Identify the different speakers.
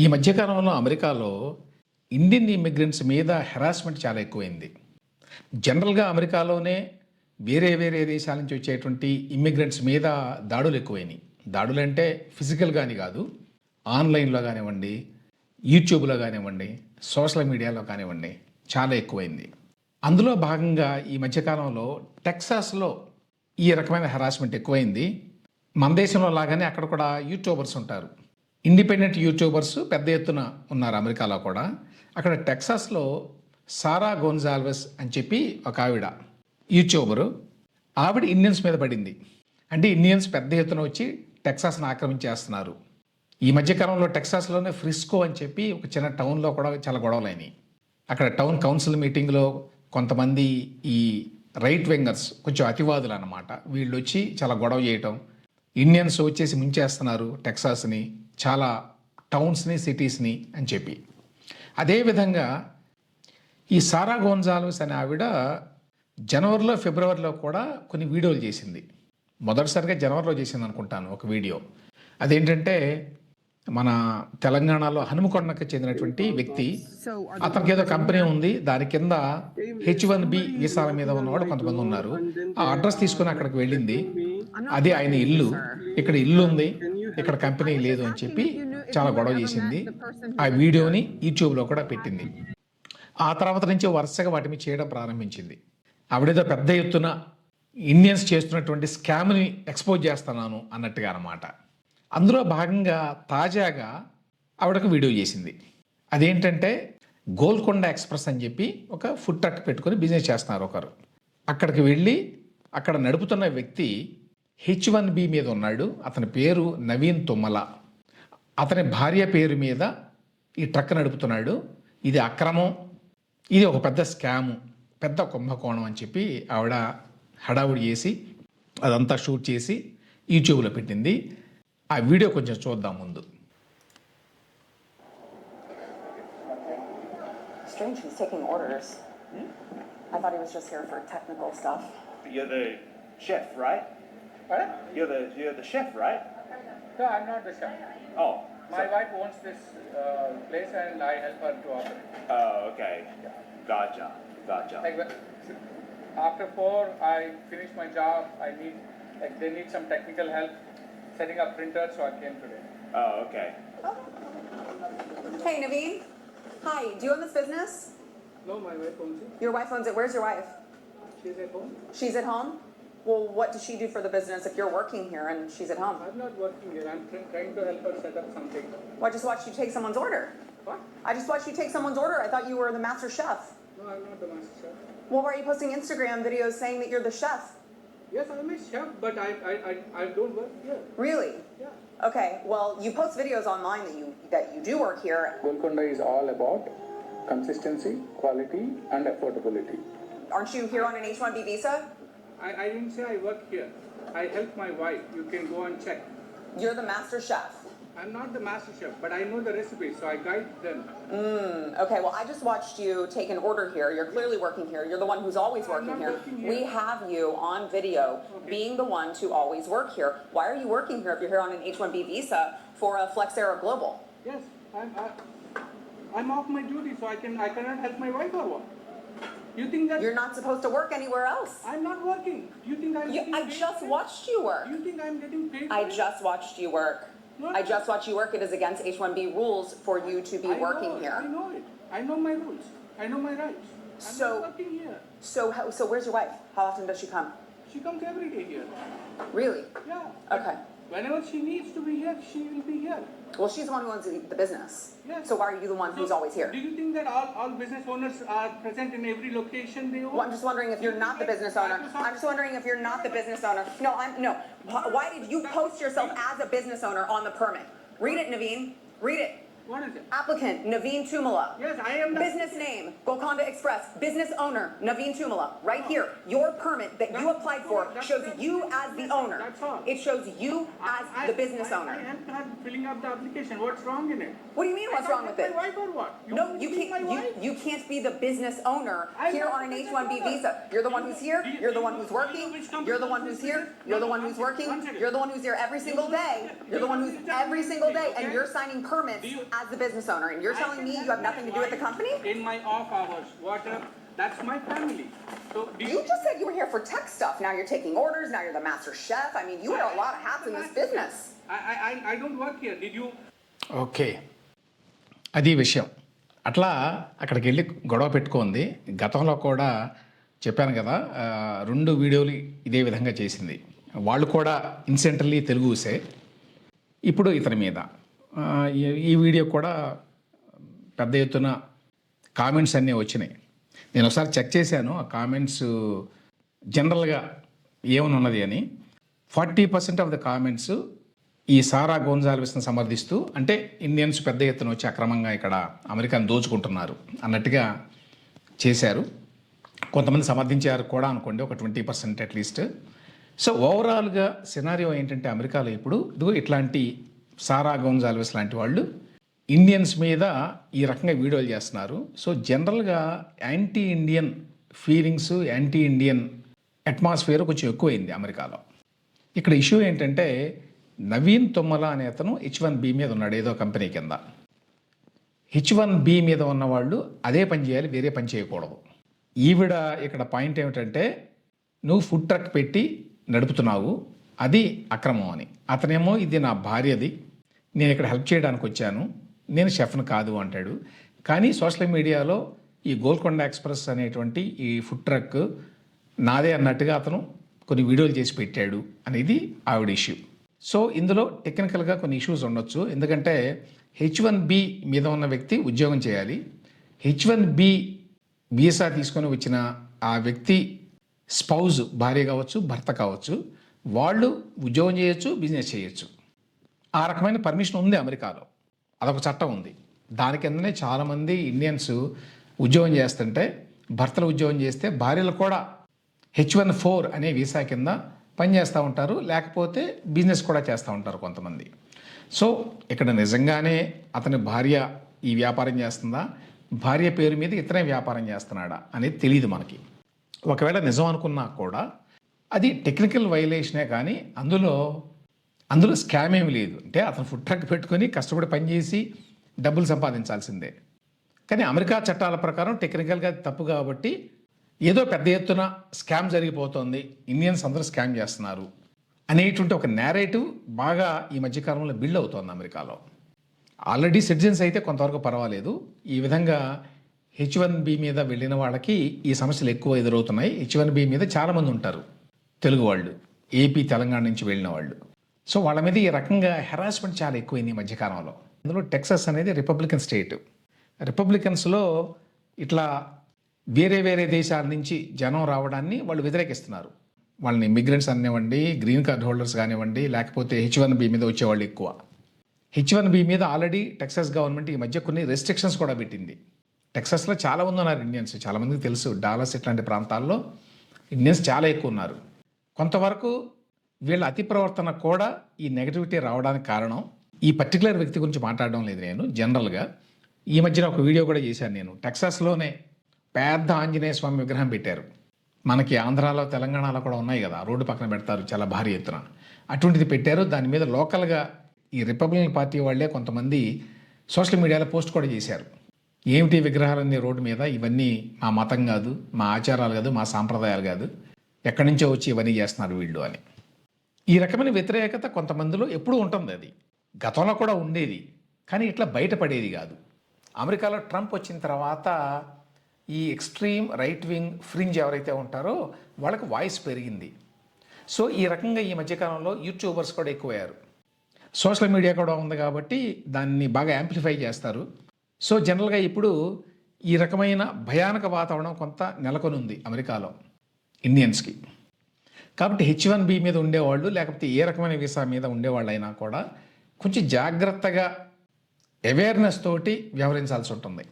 Speaker 1: ఈ మధ్యకాలంలో అమెరికాలో ఇండియన్ ఇమ్మిగ్రెంట్స్ మీద హెరాస్మెంట్ చాలా ఎక్కువైంది. జనరల్‌గా అమెరికాలోనే వేరే వేరే దేశాల నుంచి వచ్చేటువంటి ఇమ్మిగ్రెంట్స్ మీద దాడులు ఎక్కువైనాయి. దాడులంటే ఫిజికల్‌గా అని కాదు. ఆన్‌లైన్‌లో కానివ్వండి, యూట్యూబ్‌లో కానివ్వండి, సోషల్ మీడియాలో కానివ్వండి చాలా ఎక్కువైంది. అందులో భాగంగా ఈ మధ్యకాలంలో టెక్సాస్‌లో ఈ రకమైన హెరాస్మెంట్ ఎక్కువైంది. మన దేశంలో లాగానే అక్కడ కూడా యూట్యూబర్స్ ఉంటారు. ఇండిపెండెంట్ యూట్యూబర్స్ పెద్ద ఎత్తున ఉన్నారు అమెరికాలో కూడా. అక్కడ టెక్సాస్‌లో సారా గోన్జాల్వెస్ అని చెప్పి ఒక ఆవిడ యూట్యూబరు. ఆవిడ ఇండియన్స్ మీద పడింది. అంటే ఇండియన్స్ పెద్ద ఎత్తున వచ్చి టెక్సాస్‌ని ఆక్రమించేస్తున్నారు. ఈ మధ్యకాలంలో టెక్సాస్‌లోనే ఫ్రిస్కో అని చెప్పి ఒక చిన్న టౌన్‌లో కూడా చాలా గొడవలైనయి. అక్కడ టౌన్ కౌన్సిల్ మీటింగ్‌లో కొంతమంది ఈ రైట్ వింగర్స్ కొంచెం అతివాదులు అన్నమాట. వీళ్ళొచ్చి చాలా గొడవ చేయటం, ఇండియన్స్ వచ్చేసి ముంచేస్తున్నారు టెక్సాస్‌ని, చాలా టౌన్స్‌ని, సిటీస్‌ని అని చెప్పి. అదేవిధంగా ఈ సారా గోన్జాల్వెస్ అనే ఆవిడ జనవరిలో, ఫిబ్రవరిలో కూడా కొన్ని వీడియోలు చేసింది. మొదటిసారిగా జనవరిలో చేసింది అనుకుంటాను ఒక వీడియో. అదేంటంటే మన తెలంగాణలో హనుమకొండకు చెందినటువంటి వ్యక్తి. అతనికి ఏదో కంపెనీ ఉంది. దాని కింద H1B వీసాల మీద ఉన్నవాడు కొంతమంది ఉన్నారు. ఆ అడ్రస్ తీసుకుని అక్కడికి వెళ్ళింది. అది ఆయన ఇల్లు. ఇక్కడ ఇల్లు ఉంది, ఇక్కడ కంపెనీ లేదు అని చెప్పి చాలా గొడవ చేసింది. ఆ వీడియోని యూట్యూబ్లో కూడా పెట్టింది. ఆ తర్వాత నుంచి వరుసగా వాటి మీద చేయడం ప్రారంభించింది. ఆవిడేదో పెద్ద ఎత్తున ఇండియన్స్ చేస్తున్నటువంటి స్కామ్ని ఎక్స్పోజ్ చేస్తున్నాను అన్నట్టుగా అన్నమాట. అందులో భాగంగా తాజాగా ఆవిడకు వీడియో చేసింది. అదేంటంటే గోల్కొండ ఎక్స్ప్రెస్ అని చెప్పి ఒక ఫుడ్ ట్రక్ పెట్టుకొని బిజినెస్ చేస్తున్నారు ఒకరు. అక్కడికి వెళ్ళి అక్కడ నడుపుతున్న వ్యక్తి H1B మీద ఉన్నాడు. అతని పేరు నవీన్ తుమ్మల. అతని భార్య పేరు మీద ఈ ట్రక్ నడుపుతున్నాడు. ఇది అక్రమం, ఇది ఒక పెద్ద స్కాము, పెద్ద కుంభకోణం అని చెప్పి ఆవిడ హడావుడి చేసి అదంతా షూట్ చేసి యూట్యూబ్లో పెట్టింది. ఆ వీడియో కొంచెం చూద్దాం ముందు.
Speaker 2: Strange he's taking orders. I thought he was just here for technical stuff.
Speaker 3: You're the chef, right?
Speaker 4: Pardon?
Speaker 3: You're the chef, right?
Speaker 4: No, I'm not the chef.
Speaker 3: Oh.
Speaker 4: My wife owns this place and I help her to operate.
Speaker 3: Oh, okay. Gotcha.
Speaker 4: Like after 4, I finish my job. They need some technical help setting up printers, so I came today.
Speaker 3: Oh, okay.
Speaker 2: Hey, Naveen. Hi, do you own this business?
Speaker 4: No, my wife owns it.
Speaker 2: Your wife owns it. Where's your wife?
Speaker 4: She's at home.
Speaker 2: She's at home? Well, what does she do for the business if you're working here and she's at home?
Speaker 4: I'm not working here. I'm trying to help her set up something.
Speaker 2: Well, I just watched you take someone's order.
Speaker 4: What?
Speaker 2: I just watched you take someone's order. I thought you were the master chef.
Speaker 4: No, I'm not the master chef.
Speaker 2: Well, why are you posting Instagram videos saying that you're the chef?
Speaker 4: Yes, I'm a chef, but I don't work here.
Speaker 2: Really?
Speaker 4: Yeah.
Speaker 2: Okay, well, you post videos online that you do work here.
Speaker 5: Golconda is all about consistency, quality, and affordability.
Speaker 2: Aren't you here on an H-1B visa?
Speaker 4: I didn't say I work here. I help my wife. You can go and check.
Speaker 2: You're the master chef.
Speaker 4: I'm not the master chef, but I know the recipe, so I guide them.
Speaker 2: Okay, well, I just watched you take an order here. You're clearly working here. You're the one who's always working
Speaker 4: not
Speaker 2: here.
Speaker 4: working here.
Speaker 2: We have you on video being the one to always work here. Why are you working here if you're here on an H-1B visa for a Flexera Global?
Speaker 4: Yes, I'm off my duty, so I cannot help my wife or what? You think that
Speaker 2: You're not supposed to work anywhere else.
Speaker 4: I'm not working? You think I'm getting
Speaker 2: I
Speaker 4: paid
Speaker 2: just
Speaker 4: for it?
Speaker 2: watched you work.
Speaker 4: You think I'm getting paid for
Speaker 2: I
Speaker 4: it?
Speaker 2: just watched you work.
Speaker 4: No,
Speaker 2: I just watched you work. It is against H-1B rules for you to be working
Speaker 4: I
Speaker 2: here.
Speaker 4: know it. I know my rules. I know my rights. I'm
Speaker 2: So-
Speaker 4: not working here.
Speaker 2: So where's your wife? How often does she come?
Speaker 4: She comes every day here.
Speaker 2: Really?
Speaker 4: Yeah.
Speaker 2: Okay.
Speaker 4: Whenever she needs to be here, she will be here.
Speaker 2: Well, she's the one who owns the business.
Speaker 4: Yes.
Speaker 2: So why are you the one who's
Speaker 4: So,
Speaker 2: always here?
Speaker 4: Do you think that all business owners are present in every location they own?
Speaker 2: Well, I'm just wondering if you're not the business owner. I'm just wondering if you're not the business owner. No. Why did you post yourself as a business owner on the permit? Read it, Naveen. Read it.
Speaker 4: What is it?
Speaker 2: Applicant, Naveen Tumala.
Speaker 4: Yes, I am the...
Speaker 2: Business name, Golconda Express. Business owner, Naveen Tumala. Right here. Your permit that you applied for shows you as the owner.
Speaker 4: That's all.
Speaker 2: It shows you as the business owner.
Speaker 4: I helped her filling up the application. What's wrong in it?
Speaker 2: What do you mean what's wrong with it?
Speaker 4: My wife or what?
Speaker 2: No,
Speaker 4: want
Speaker 2: you
Speaker 4: to be my
Speaker 2: can't.
Speaker 4: wife?
Speaker 2: You can't be the business owner
Speaker 4: I'm
Speaker 2: here
Speaker 4: not
Speaker 2: on an
Speaker 4: the
Speaker 2: H-1B
Speaker 4: business
Speaker 2: visa.
Speaker 4: owner.
Speaker 2: You're the one who's here. You're the one who's
Speaker 4: Do you know
Speaker 2: working.
Speaker 4: which company
Speaker 2: You're the one
Speaker 4: this
Speaker 2: who's
Speaker 4: is?
Speaker 2: here. You're the one who's working.
Speaker 4: One second.
Speaker 2: You're the one who's here every single day. You're the one who's every single day, and you're signing permits as the business owner, and you're telling me you have nothing to do with the company?
Speaker 4: In my off hours, whatever, that's my family. So
Speaker 2: You just said you were here for tech stuff. Now you're taking orders. Now you're the master chef. I mean, you wear a lot of hats in this business.
Speaker 4: I don't work here. Did you?
Speaker 1: Okay, అది విషయం. అట్లా అక్కడికి వెళ్ళి గొడవ పెట్టుకుంది. గతంలో కూడా చెప్పాను కదా, 2 వీడియోలు ఇదే విధంగా చేసింది. వాళ్ళు కూడా ఇన్సిడెంటల్లీ తెలుగుసే. ఇప్పుడు ఇతని మీద ఈ వీడియో కూడా పెద్ద ఎత్తున కామెంట్స్ అన్నీ వచ్చినాయి. నేను ఒకసారి చెక్ చేశాను ఆ కామెంట్స్ జనరల్గా ఏమని ఉన్నది అని. 40% ఆఫ్ ద కామెంట్స్ ఈ సారా గోన్జాల్విస్ని సమర్థిస్తూ, అంటే ఇండియన్స్ పెద్ద ఎత్తున వచ్చి అక్రమంగా ఇక్కడ అమెరికాను దోచుకుంటున్నారు అన్నట్టుగా చేశారు. కొంతమంది సమర్థించారు కూడా అనుకోండి, ఒక 20% అట్లీస్ట్. సో ఓవరాల్గా సినారియో ఏంటంటే అమెరికాలో ఇప్పుడు ఇట్లాంటి సారా గోన్జాల్విస్ లాంటి వాళ్ళు ఇండియన్స్ మీద ఈ రకంగా వీడియోలు చేస్తున్నారు. సో జనరల్గా anti Indian feelings, anti Indian atmosphere కొంచెం ఎక్కువైంది అమెరికాలో. ఇక్కడ ఇష్యూ ఏంటంటే నవీన్ తుమ్మల అనే అతను H1B మీద ఉన్నాడు ఏదో కంపెనీ కింద. H1B మీద ఉన్నవాళ్ళు అదే పని చేయాలి, వేరే పని చేయకూడదు. ఈవిడ ఇక్కడ పాయింట్ ఏమిటంటే నువ్వు ఫుడ్ ట్రక్ పెట్టి నడుపుతున్నావు, అది అక్రమం అని. అతనేమో ఇది నా భార్యది, నేను ఇక్కడ హెల్ప్ చేయడానికి వచ్చాను, నేను షెఫ్ను కాదు అంటాడు. కానీ సోషల్ మీడియాలో ఈ గోల్కొండ ఎక్స్ప్రెస్ అనేటువంటి ఈ ఫుడ్ ట్రక్ నాదే అన్నట్టుగా అతను కొన్ని వీడియోలు చేసి పెట్టాడు అనేది ఆవిడ ఇష్యూ. సో ఇందులో టెక్నికల్గా కొన్ని ఇష్యూస్ ఉండొచ్చు. ఎందుకంటే H1B మీద ఉన్న వ్యక్తి ఉద్యోగం చేయాలి. H1B వీసా తీసుకొని వచ్చిన ఆ వ్యక్తి స్పౌజ్, భార్య కావచ్చు, భర్త కావచ్చు, వాళ్ళు ఉద్యోగం చేయొచ్చు, బిజినెస్ చేయొచ్చు. ఆ రకమైన పర్మిషన్ ఉంది అమెరికాలో, అదొక చట్టం ఉంది. దాని కిందనే చాలామంది ఇండియన్స్ ఉద్యోగం చేస్తుంటే, భర్తలు ఉద్యోగం చేస్తే భార్యలు కూడా H1 అనే వీసా కింద పనిచేస్తూ ఉంటారు, లేకపోతే బిజినెస్ కూడా చేస్తూ ఉంటారు కొంతమంది. సో ఇక్కడ నిజంగానే అతని భార్య ఈ వ్యాపారం చేస్తుందా, భార్య పేరు మీద ఇతనే వ్యాపారం చేస్తున్నాడా అనేది తెలియదు మనకి. ఒకవేళ నిజం అనుకున్నా కూడా అది టెక్నికల్ వైలేషనే, కానీ అందులో స్కామ్ ఏమి లేదు. అంటే అతను ఫుడ్ ట్రక్ పెట్టుకొని కష్టపడి పనిచేసి డబ్బులు సంపాదించాల్సిందే. కానీ అమెరికా చట్టాల ప్రకారం టెక్నికల్గా తప్పు కాబట్టి ఏదో పెద్ద ఎత్తున స్కామ్ జరిగిపోతుంది, ఇండియన్స్ అందరూ స్కామ్ చేస్తున్నారు అనేటువంటి ఒక నేరేటివ్ బాగా ఈ మధ్యకాలంలో బిల్డ్ అవుతోంది అమెరికాలో. ఆల్రెడీ సిటిజన్స్ అయితే కొంతవరకు పర్వాలేదు. ఈ విధంగా H1B మీద వెళ్ళిన వాళ్ళకి ఈ సమస్యలు ఎక్కువ ఎదురవుతున్నాయి. H1B మీద చాలామంది ఉంటారు తెలుగు వాళ్ళు, ఏపీ తెలంగాణ నుంచి వెళ్ళిన వాళ్ళు. సో వాళ్ళ మీద ఈ రకంగా హెరాస్మెంట్ చాలా ఎక్కువైంది ఈ మధ్యకాలంలో. అందులో టెక్సస్ అనేది రిపబ్లికన్ స్టేట్. రిపబ్లికన్స్లో ఇట్లా వేరే వేరే దేశాల నుంచి జనం రావడాన్ని వాళ్ళు వ్యతిరేకిస్తున్నారు. వాళ్ళని ఇమిగ్రెంట్స్ అనివ్వండి, గ్రీన్ కార్డ్ హోల్డర్స్ కానివ్వండి, లేకపోతే H1B మీద వచ్చేవాళ్ళు ఎక్కువ. H1B మీద ఆల్రెడీ టెక్సస్ గవర్నమెంట్ ఈ మధ్య కొన్ని రెస్ట్రిక్షన్స్ కూడా పెట్టింది. టెక్సస్లో చాలా మంది ఉన్నారు ఇండియన్స్, చాలామందికి తెలుసు. డాలస్ ఇట్లాంటి ప్రాంతాల్లో ఇండియన్స్ చాలా ఎక్కువ ఉన్నారు. కొంతవరకు వీళ్ళ అతి ప్రవర్తన కూడా ఈ నెగటివిటీ రావడానికి కారణం. ఈ పర్టికులర్ వ్యక్తి గురించి మాట్లాడడం లేదు నేను, జనరల్గా ఈ మధ్యన ఒక వీడియో కూడా చేశాను నేను. టెక్సాస్లోనే పెద్ద ఆంజనేయ స్వామి విగ్రహం పెట్టారు. మనకి ఆంధ్రాలో తెలంగాణలో కూడా ఉన్నాయి కదా, రోడ్డు పక్కన పెడతారు చాలా భారీ ఎత్తున. అటువంటిది పెట్టారు. దాని మీద లోకల్గా ఈ రిపబ్లికన్ పార్టీ వాళ్ళే కొంతమంది సోషల్ మీడియాలో పోస్ట్ కూడా చేశారు. ఏమిటి విగ్రహాలన్నీ రోడ్డు మీద, ఇవన్నీ మా మతం కాదు, మా ఆచారాలు కాదు, మా సాంప్రదాయాలు కాదు, ఎక్కడి నుంచో వచ్చి ఇవన్నీ చేస్తున్నారు వీళ్ళు అని. ఈ రకమైన వ్యతిరేకత కొంతమందిలో ఎప్పుడూ ఉంటుంది. అది గతంలో కూడా ఉండేది, కానీ ఇట్లా బయటపడేది కాదు. అమెరికాలో ట్రంప్ వచ్చిన తర్వాత ఈ ఎక్స్ట్రీమ్ రైట్ వింగ్ ఫ్రింజ్ ఎవరైతే ఉంటారో వాళ్ళకి వాయిస్ పెరిగింది. సో ఈ రకంగా ఈ మధ్యకాలంలో యూట్యూబర్స్ కూడా ఎక్కువయ్యారు. సోషల్ మీడియా కూడా ఉంది కాబట్టి దాన్ని బాగా యాంప్లిఫై చేస్తారు. సో జనరల్గా ఇప్పుడు ఈ రకమైన భయానక వాతావరణం కొంత నెలకొని ఉంది అమెరికాలో ఇండియన్స్కి. కాబట్టి H1B మీద ఉండేవాళ్ళు, లేకపోతే ఏ రకమైన వీసా మీద ఉండేవాళ్ళు అయినా కూడా కొంచెం జాగ్రత్తగా అవేర్నెస్ తోటి వ్యవహరించాల్సి ఉంటుంది.